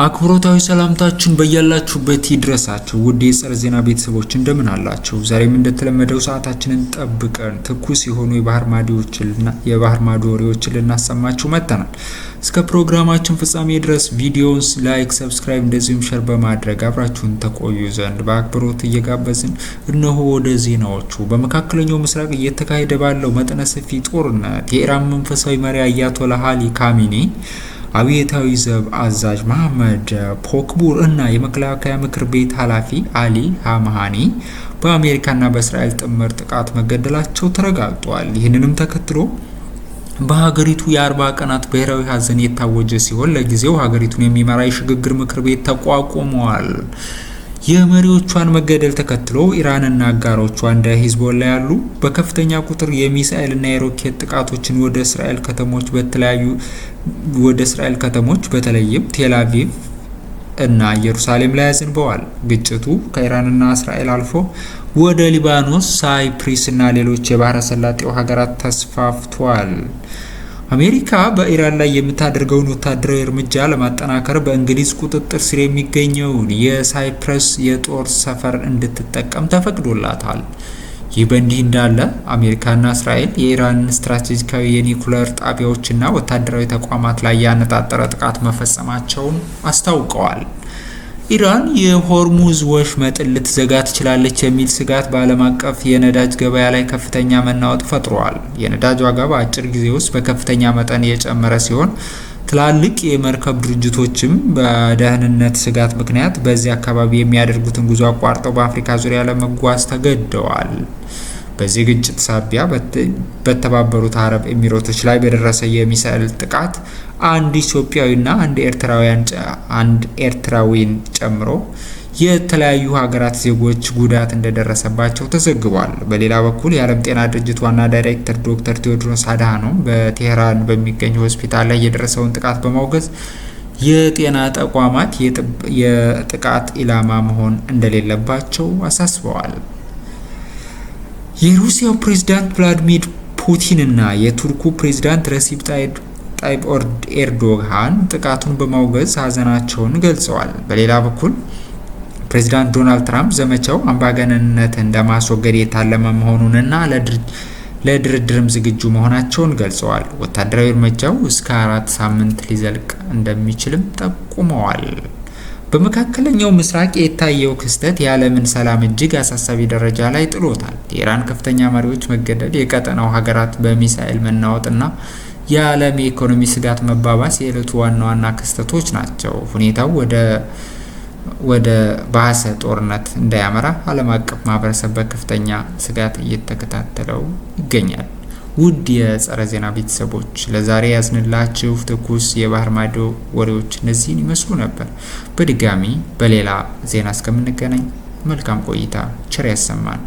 አክብሮታዊ ሰላምታችን በያላችሁበት ይድረሳችሁ። ውድ የጸረ ዜና ቤተሰቦች እንደምን አላችሁ? ዛሬም እንደተለመደው ሰዓታችንን ጠብቀን ትኩስ የሆኑ የባህር ማዶ ወሬዎችን ልናሰማችሁ መጥተናል። እስከ ፕሮግራማችን ፍጻሜ ድረስ ቪዲዮውን ላይክ፣ ሰብስክራይብ እንደዚሁም ሼር በማድረግ አብራችሁን ተቆዩ ዘንድ በአክብሮት እየጋበዝን እነሆ ወደ ዜናዎቹ። በመካከለኛው ምስራቅ እየተካሄደ ባለው መጠነ ሰፊ ጦርነት የኢራን መንፈሳዊ መሪ አያቶላህ አሊ ካሚኒ አብዮታዊ ዘብ አዛዥ መሐመድ ፖክቡር እና የመከላከያ ምክር ቤት ኃላፊ አሊ ሀማሃኒ በአሜሪካና በእስራኤል ጥምር ጥቃት መገደላቸው ተረጋግጧል። ይህንንም ተከትሎ በሀገሪቱ የ40 ቀናት ብሔራዊ ሀዘን የታወጀ ሲሆን ለጊዜው ሀገሪቱን የሚመራ የሽግግር ምክር ቤት ተቋቁሟል። የመሪዎቿን መገደል ተከትሎ ኢራንና አጋሮቿ እንደ ሂዝቦላ ያሉ በከፍተኛ ቁጥር የሚሳኤልና የሮኬት ጥቃቶችን ወደ እስራኤል ከተሞች በተለይም ቴል አቪቭ እና ኢየሩሳሌም ላይ አዝንበዋል። ግጭቱ ከኢራንና እስራኤል አልፎ ወደ ሊባኖስ፣ ሳይፕሪስ እና ሌሎች የባህረ ሰላጤው ሀገራት ተስፋፍቷል። አሜሪካ በኢራን ላይ የምታደርገውን ወታደራዊ እርምጃ ለማጠናከር በእንግሊዝ ቁጥጥር ስር የሚገኘውን የሳይፕረስ የጦር ሰፈር እንድትጠቀም ተፈቅዶላታል። ይህ በእንዲህ እንዳለ አሜሪካና እስራኤል የኢራንን ስትራቴጂካዊ የኒኩሌር ጣቢያዎችና ወታደራዊ ተቋማት ላይ ያነጣጠረ ጥቃት መፈጸማቸውን አስታውቀዋል። ኢራን የሆርሙዝ ወሽመጥን ልትዘጋ ትችላለች የሚል ስጋት በዓለም አቀፍ የነዳጅ ገበያ ላይ ከፍተኛ መናወጥ ፈጥሯል። የነዳጅ ዋጋ በአጭር ጊዜ ውስጥ በከፍተኛ መጠን የጨመረ ሲሆን ትላልቅ የመርከብ ድርጅቶችም በደህንነት ስጋት ምክንያት በዚህ አካባቢ የሚያደርጉትን ጉዞ አቋርጠው በአፍሪካ ዙሪያ ለመጓዝ ተገደዋል። በዚህ ግጭት ሳቢያ በተባበሩት አረብ ኤሚሬቶች ላይ በደረሰ የሚሳኤል ጥቃት አንድ ኢትዮጵያዊና አንድ ኤርትራዊን ጨምሮ የተለያዩ ሀገራት ዜጎች ጉዳት እንደደረሰባቸው ተዘግቧል። በሌላ በኩል የዓለም ጤና ድርጅት ዋና ዳይሬክተር ዶክተር ቴዎድሮስ አድሃኖም በቴህራን በሚገኝ ሆስፒታል ላይ የደረሰውን ጥቃት በማውገዝ የጤና ተቋማት የጥቃት ኢላማ መሆን እንደሌለባቸው አሳስበዋል። የሩሲያው ፕሬዝዳንት ቭላዲሚር ፑቲን እና የቱርኩ ፕሬዝዳንት ረሲፕ ጣይብ ኤርዶጋን ጥቃቱን በማውገዝ ሀዘናቸውን ገልጸዋል። በሌላ በኩል ፕሬዝዳንት ዶናልድ ትራምፕ ዘመቻው አምባገነንነትን ለማስወገድ የታለመ መሆኑንና ለድርድርም ዝግጁ መሆናቸውን ገልጸዋል። ወታደራዊ እርምጃው እስከ 4 ሳምንት ሊዘልቅ እንደሚችልም ጠቁመዋል። በመካከለኛው ምስራቅ የታየው ክስተት የዓለምን ሰላም እጅግ አሳሳቢ ደረጃ ላይ ጥሎታል። የኢራን ከፍተኛ መሪዎች መገደል፣ የቀጠናው ሀገራት በሚሳኤል መናወጥና የዓለም የኢኮኖሚ ስጋት መባባስ የዕለቱ ዋና ዋና ክስተቶች ናቸው። ሁኔታው ወደ ባሰ ጦርነት እንዳያመራ ዓለም አቀፍ ማህበረሰብ በከፍተኛ ስጋት እየተከታተለው ይገኛል። ውድ የጸረ ዜና ቤተሰቦች ለዛሬ ያዝንላችሁ ትኩስ የባህር ማዶ ወሬዎች እነዚህን ይመስሉ ነበር። በድጋሚ በሌላ ዜና እስከምንገናኝ መልካም ቆይታ፣ ቸር ያሰማን።